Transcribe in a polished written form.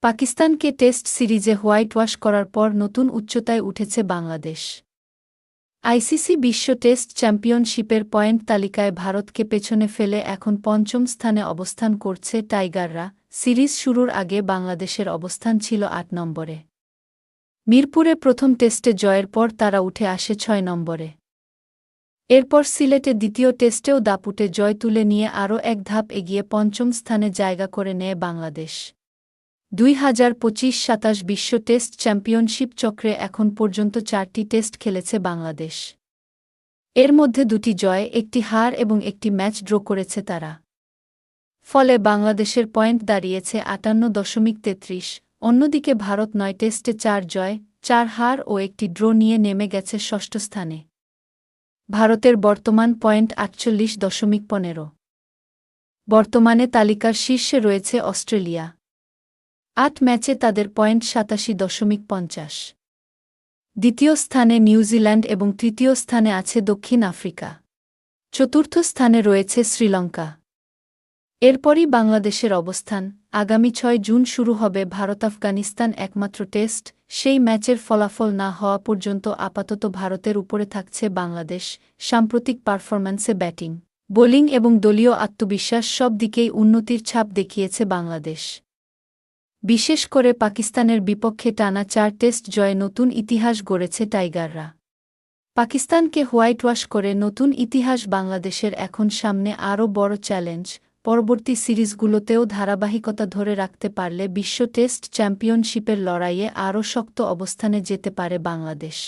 পাকিস্তানকে টেস্ট সিরিজে white wash করার পর নতুন উচ্চতায় উঠেছে বাংলাদেশ। আইসিসি বিশ্ব টেস্ট চ্যাম্পিয়নশিপের পয়েন্ট তালিকায় ভারতকে পেছনে ফেলে এখন পঞ্চম স্থানে অবস্থান করছে টাইগাররা। সিরিজ শুরুর আগে বাংলাদেশের অবস্থান ছিল ৮ নম্বরে। মিরপুরে প্রথম টেস্টে জয়ের পর তারা উঠে আসে ৬ নম্বরে। এরপর সিলেটে দ্বিতীয় টেস্টেও দাপুটে জয় তুলে নিয়ে আরও এক ধাপ এগিয়ে পঞ্চম স্থানে জায়গা করে নেয় বাংলাদেশ। ২০২৫-২৭ বিশ্ব টেস্ট চ্যাম্পিয়নশিপ চক্রে এখন পর্যন্ত ৪টি টেস্ট খেলেছে বাংলাদেশ। এর মধ্যে ২টি জয়, ১টি হার এবং ১টি ম্যাচ ড্র করেছে তারা। ফলে বাংলাদেশের পয়েন্ট দাঁড়িয়েছে ৫৮.৩৩। অন্যদিকে ভারত ৯ টেস্টে ৪ জয়, ৪ হার ও ১টি ড্র নিয়ে নেমে গেছে ষষ্ঠ স্থানে। ভারতের বর্তমান পয়েন্ট ৪৮.১৫। বর্তমানে তালিকার শীর্ষে রয়েছে অস্ট্রেলিয়া। ৮ ম্যাচে তাদের পয়েন্ট ৮৭.৫০। দ্বিতীয় স্থানে নিউজিল্যান্ড এবং তৃতীয় স্থানে আছে দক্ষিণ আফ্রিকা। চতুর্থ স্থানে রয়েছে শ্রীলঙ্কা। এরপরই বাংলাদেশের অবস্থান। আগামী ৬ জুন শুরু হবে ভারত-আফগানিস্তান একমাত্র টেস্ট। সেই ম্যাচের ফলাফল না হওয়া পর্যন্ত আপাতত ভারতের উপরে থাকছে বাংলাদেশ। সাম্প্রতিক পারফরম্যান্সে ব্যাটিং, বোলিং এবং দলীয় আত্মবিশ্বাস সব দিকেই উন্নতির ছাপ দেখিয়েছে বাংলাদেশ। বিশেষ করে পাকিস্তানের বিপক্ষে টানা ৪ টেস্ট জয়ে নতুন ইতিহাস গড়েছে টাইগাররা। পাকিস্তানকে হোয়াইট ওয়াশ করে নতুন ইতিহাস বাংলাদেশের এখন সামনে আরও বড় চ্যালেঞ্জ। পরবর্তী সিরিজগুলোতেও ধারাবাহিকতা ধরে রাখতে পারলে বিশ্ব টেস্ট চ্যাম্পিয়নশিপের লড়াইয়ে আরও শক্ত অবস্থানে যেতে পারে বাংলাদেশ।